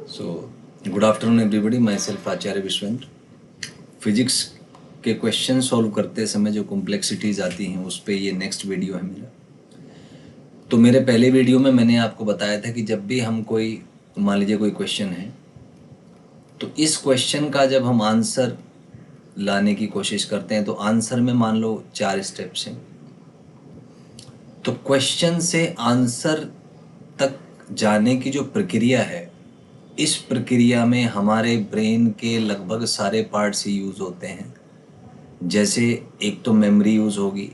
So, good afternoon everybody. Myself आचार्य Vishvendra. Physics के question solve करते समय जो कॉम्प्लेक्सिटीज़ आती हैं उस पे ये नेक्स्ट वीडियो है मेरा. तो मेरे पहले वीडियो में मैंने आपको बताया था कि जब भी हम कोई मान लीजिए कोई क्वेश्चन है तो इस क्वेश्चन का जब हम आंसर लाने की कोशिश करते हैं तो आंसर में मान लो 4 स्टेप्स हैं. तो क्वेश्चन से आंसर तक जाने की जो प्रक्रिया है, इस प्रक्रिया में हमारे ब्रेन के लगभग सारे पार्ट्स ही यूज़ होते हैं. जैसे एक तो मेमोरी यूज़ होगी,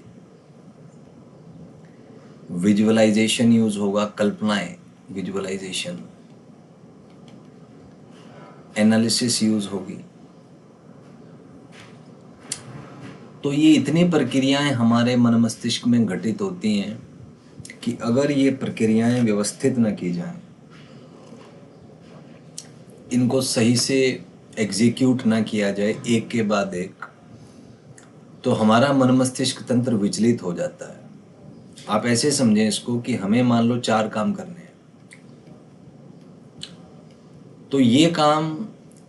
विजुअलाइजेशन यूज़ होगा, कल्पनाएं, विजुअलाइजेशन, एनालिसिस यूज़ होगी. तो ये इतनी प्रक्रियाएं हमारे मन मस्तिष्क में घटित होती हैं कि अगर ये प्रक्रियाएं व्यवस्थित न की जाएं, इनको सही से एग्जीक्यूट ना किया जाए एक के बाद एक, तो हमारा मन मस्तिष्क तंत्र विचलित हो जाता है. आप ऐसे समझें इसको कि हमें मान लो 4 काम करने हैं, तो ये काम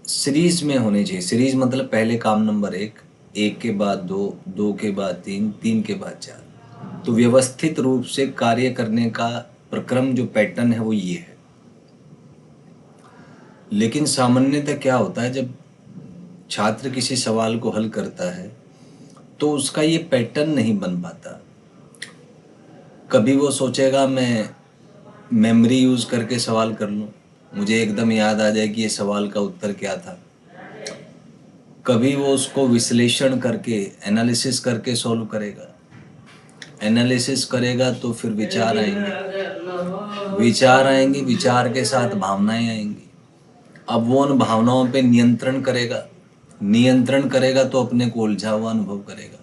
सीरीज में होने चाहिए. सीरीज मतलब पहले काम नंबर 1, 1 के बाद 2, 2 के बाद 3, 3 के बाद 4. तो व्यवस्थित रूप से कार्य करने का प्रक्रम जो पैटर्न है वो ये है. लेकिन सामान्यतः क्या होता है, जब छात्र किसी सवाल को हल करता है तो उसका ये पैटर्न नहीं बन पाता. कभी वो सोचेगा मैं मेमोरी यूज़ करके सवाल कर लूँ, मुझे एकदम याद आ जाए कि ये सवाल का उत्तर क्या था. कभी वो उसको विश्लेषण करके, एनालिसिस करके सॉल्व करेगा. एनालिसिस करेगा तो फिर विचार आएंगे, विचार आएंगे, विचार के साथ भावनाएं आएंगी. अब वो उन भावनाओं पे नियंत्रण करेगा, नियंत्रण करेगा तो अपने को उलझा हुआ अनुभव करेगा.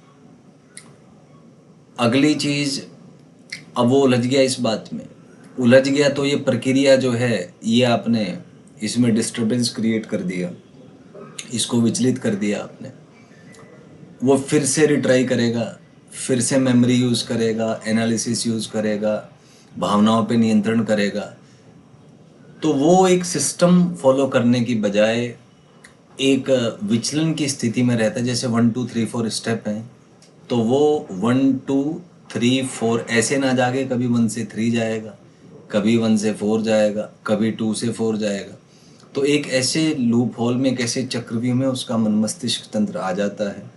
अगली चीज़, अब वो उलझ गया, इस बात में उलझ गया तो ये प्रक्रिया जो है ये आपने इसमें डिस्टरबेंस क्रिएट कर दिया, इसको विचलित कर दिया आपने. वो फिर से रिट्राई करेगा, फिर से मेमोरी यूज़ करेगा, एनालिसिस यूज़ करेगा, भावनाओं पे नियंत्रण करेगा. तो वो एक सिस्टम फॉलो करने की बजाय एक विचलन की स्थिति में रहता है. जैसे 1 2 3 4 स्टेप हैं, तो वो 1 2 3 4 ऐसे ना जाके कभी 1 से 3 जाएगा, कभी 1 से 4 जाएगा, कभी 2 से 4 जाएगा. तो एक ऐसे लूप होल में, एक ऐसे चक्रव्यूह में उसका मन मस्तिष्क तंत्र आ जाता है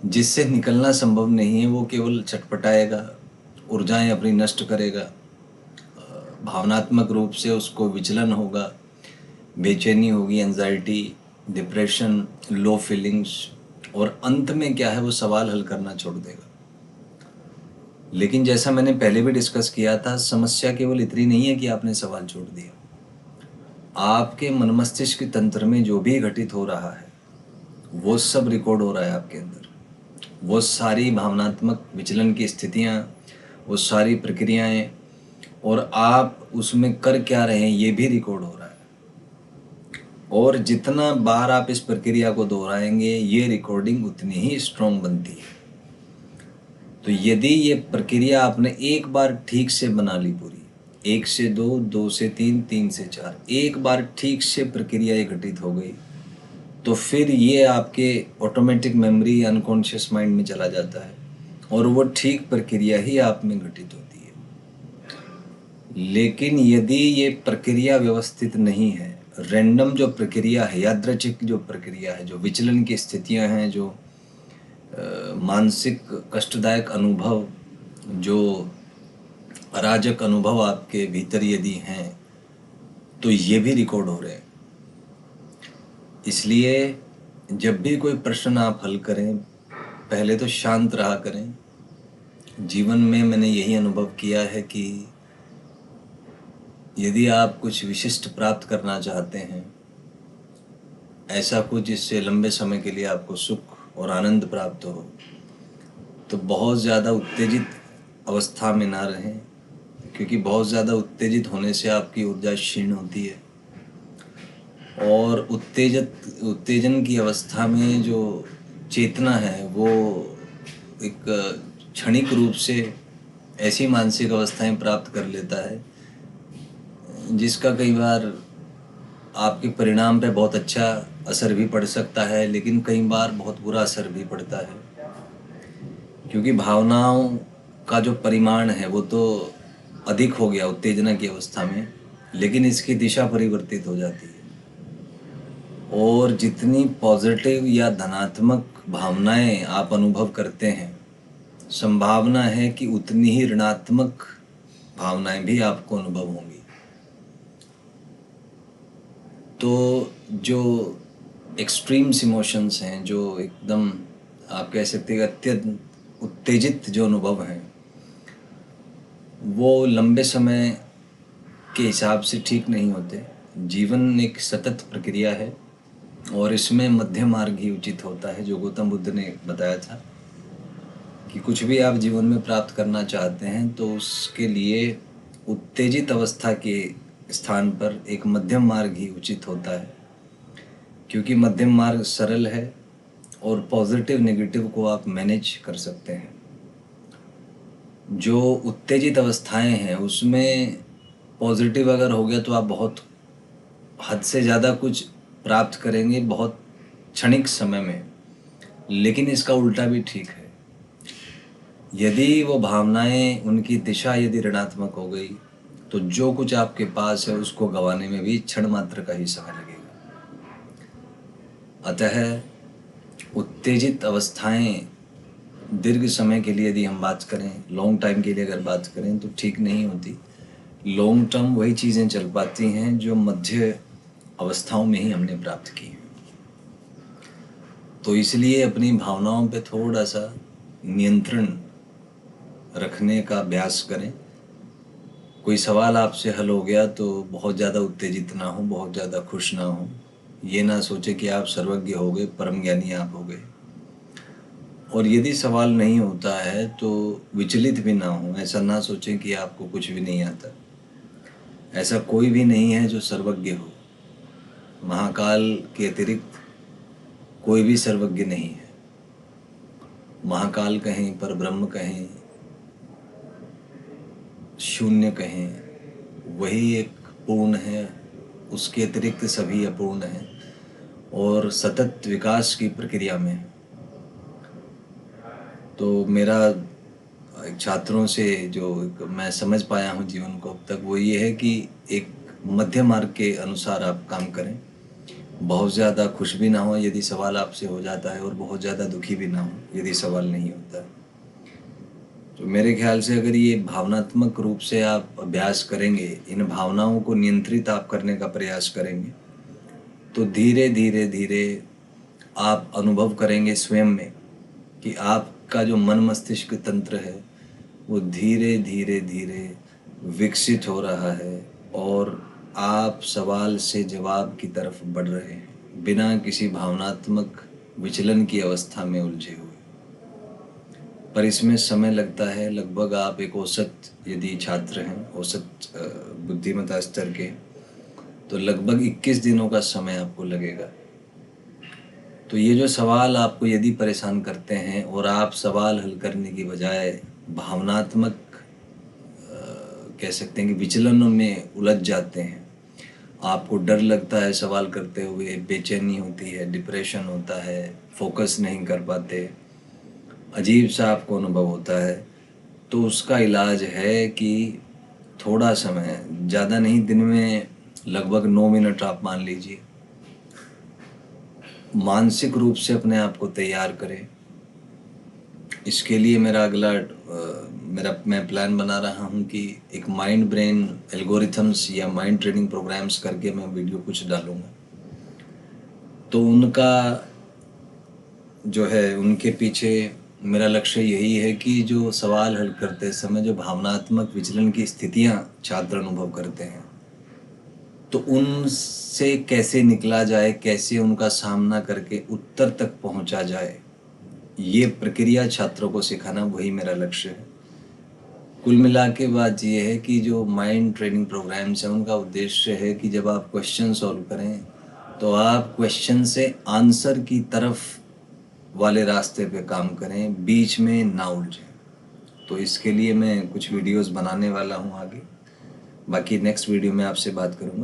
जिससे निकलना संभव नहीं है. वो केवल छटपटाएगा, ऊर्जाएं अपनी नष्ट करेगा, भावनात्मक रूप से उसको विचलन होगा, बेचैनी होगी, एंजाइटी, डिप्रेशन, लो फीलिंग्स, और अंत में क्या है, वो सवाल हल करना छोड़ देगा. लेकिन जैसा मैंने पहले भी डिस्कस किया था, समस्या केवल इतनी नहीं है कि आपने सवाल छोड़ दिया. आपके मन मस्तिष्क तंत्र में जो भी घटित हो रहा है वो सब रिकॉर्ड हो रहा है आपके अंदर. वो सारी भावनात्मक विचलन की स्थितियाँ, वो सारी प्रक्रियाएं, और आप उसमें कर क्या रहे हैं ये भी रिकॉर्ड हो रहा है. और जितना बार आप इस प्रक्रिया को दोहराएंगे ये रिकॉर्डिंग उतनी ही स्ट्रॉन्ग बनती है. तो यदि ये प्रक्रिया आपने एक बार ठीक से बना ली पूरी, 1 से 2, 2 से 3, 3 से 4, एक बार ठीक से प्रक्रिया ये घटित हो गई, तो फिर ये आपके ऑटोमेटिक मेमोरी, अनकॉन्शियस माइंड में चला जाता है और वो ठीक प्रक्रिया ही आप में घटित होती है. लेकिन यदि ये प्रक्रिया व्यवस्थित नहीं है, रैंडम जो प्रक्रिया है, यादृच्छिक जो प्रक्रिया है, जो विचलन की स्थितियां हैं, जो मानसिक कष्टदायक अनुभव, जो अराजक अनुभव आपके भीतर यदि हैं, तो ये भी रिकॉर्ड हो रहे हैं. इसलिए जब भी कोई प्रश्न आप हल करें, पहले तो शांत रहा करें. जीवन में मैंने यही अनुभव किया है कि यदि आप कुछ विशिष्ट प्राप्त करना चाहते हैं, ऐसा कुछ जिससे लंबे समय के लिए आपको सुख और आनंद प्राप्त हो, तो बहुत ज़्यादा उत्तेजित अवस्था में ना रहें, क्योंकि बहुत ज़्यादा उत्तेजित होने से आपकी ऊर्जा क्षीण होती है. और उत्तेजन की अवस्था में जो चेतना है वो एक क्षणिक रूप से ऐसी मानसिक अवस्थाएं प्राप्त कर लेता है जिसका कई बार आपके परिणाम पे बहुत अच्छा असर भी पड़ सकता है, लेकिन कई बार बहुत बुरा असर भी पड़ता है, क्योंकि भावनाओं का जो परिमाण है वो तो अधिक हो गया उत्तेजना की अवस्था में, लेकिन इसकी दिशा परिवर्तित हो जाती है। और जितनी पॉजिटिव या धनात्मक भावनाएं आप अनुभव करते हैं, संभावना है कि उतनी ही ऋणात्मक भावनाएं भी आपको अनुभव होंगी। तो जो एक्सट्रीम्स इमोशंस हैं, जो एकदम आप कह सकते हैं अत्यंत उत्तेजित जो अनुभव हैं, वो लंबे समय के हिसाब से ठीक नहीं होते। जीवन एक सतत प्रक्रिया है और इसमें मध्य मार्ग ही उचित होता है, जो गौतम बुद्ध ने बताया था कि कुछ भी आप जीवन में प्राप्त करना चाहते हैं तो उसके लिए उत्तेजित अवस्था के स्थान पर एक मध्यम मार्ग ही उचित होता है, क्योंकि मध्यम मार्ग सरल है और पॉजिटिव नेगेटिव को आप मैनेज कर सकते हैं। जो उत्तेजित अवस्थाएं हैं उसमें पॉजिटिव अगर हो गया तो आप बहुत हद से ज़्यादा कुछ प्राप्त करेंगे बहुत क्षणिक समय में, लेकिन इसका उल्टा भी ठीक है। यदि वो भावनाएं उनकी दिशा यदि ऋणात्मक हो गई तो जो कुछ आपके पास है उसको गंवाने में भी क्षण मात्र का ही समय लगेगा। अतः उत्तेजित अवस्थाएं दीर्घ समय के लिए यदि हम बात करें, लॉन्ग टाइम के लिए अगर बात करें तो ठीक नहीं होती। लॉन्ग टर्म वही चीज़ें चल पाती हैं जो मध्य अवस्थाओं में ही हमने प्राप्त की हैं। तो इसलिए अपनी भावनाओं पे थोड़ा सा नियंत्रण रखने का अभ्यास करें। कोई सवाल आपसे हल हो गया तो बहुत ज़्यादा उत्तेजित ना हो, बहुत ज़्यादा खुश ना हो। ये ना सोचे कि आप सर्वज्ञ हो गए, परम ज्ञानी आप हो गए। और यदि सवाल नहीं होता है तो विचलित भी ना हो, ऐसा ना सोचें कि आपको कुछ भी नहीं आता। ऐसा कोई भी नहीं है जो सर्वज्ञ हो। महाकाल के अतिरिक्त कोई भी सर्वज्ञ नहीं है। महाकाल कहें, पर ब्रह्म कहें, शून्य कहें, वही एक पूर्ण है, उसके अतिरिक्त सभी अपूर्ण हैं और सतत विकास की प्रक्रिया में। तो मेरा छात्रों से जो मैं समझ पाया हूँ जीवन को अब तक, वो ये है कि एक मध्य मार्ग के अनुसार आप काम करें। बहुत ज़्यादा खुश भी ना हो यदि सवाल आपसे हो जाता है, और बहुत ज़्यादा दुखी भी ना हो यदि सवाल नहीं होता है। तो मेरे ख्याल से अगर ये भावनात्मक रूप से आप अभ्यास करेंगे, इन भावनाओं को नियंत्रित आप करने का प्रयास करेंगे, तो धीरे धीरे धीरे आप अनुभव करेंगे स्वयं में कि आपका जो मन मस्तिष्क तंत्र है वो धीरे धीरे धीरे विकसित हो रहा है और आप सवाल से जवाब की तरफ बढ़ रहे हैं बिना किसी भावनात्मक विचलन की अवस्था में उलझे हुए। पर इसमें समय लगता है। लगभग आप एक औसत यदि छात्र हैं, औसत बुद्धिमत्ता स्तर के, तो लगभग 21 दिनों का समय आपको लगेगा। तो ये जो सवाल आपको यदि परेशान करते हैं और आप सवाल हल करने की बजाय भावनात्मक कह सकते हैं कि विचलनों में उलझ जाते हैं, आपको डर लगता है सवाल करते हुए, बेचैनी होती है, डिप्रेशन होता है, फोकस नहीं कर पाते, अजीब सा आपको अनुभव होता है, तो उसका इलाज है कि थोड़ा समय, ज़्यादा नहीं, दिन में लगभग 9 मिनट आप मान लीजिए, मानसिक रूप से अपने आप को तैयार करें। इसके लिए मेरा अगला मैं प्लान बना रहा हूँ कि एक माइंड ब्रेन एल्गोरिथम्स या माइंड ट्रेनिंग प्रोग्राम्स करके मैं वीडियो कुछ डालूँगा। तो उनका जो है, उनके पीछे मेरा लक्ष्य यही है कि जो सवाल हल करते समय जो भावनात्मक विचलन की स्थितियाँ छात्र अनुभव करते हैं, तो उनसे कैसे निकला जाए, कैसे उनका सामना करके उत्तर तक पहुंचा जाए, ये प्रक्रिया छात्रों को सिखाना, वही मेरा लक्ष्य है। कुल मिला के बात ये है कि जो माइंड ट्रेनिंग प्रोग्राम्स हैं उनका उद्देश्य है कि जब आप क्वेश्चन सॉल्व करें तो आप क्वेश्चन से आंसर की तरफ वाले रास्ते पे काम करें, बीच में ना उलझें। तो इसके लिए मैं कुछ वीडियोस बनाने वाला हूँ आगे। बाकी नेक्स्ट वीडियो में आपसे बात करूँगा।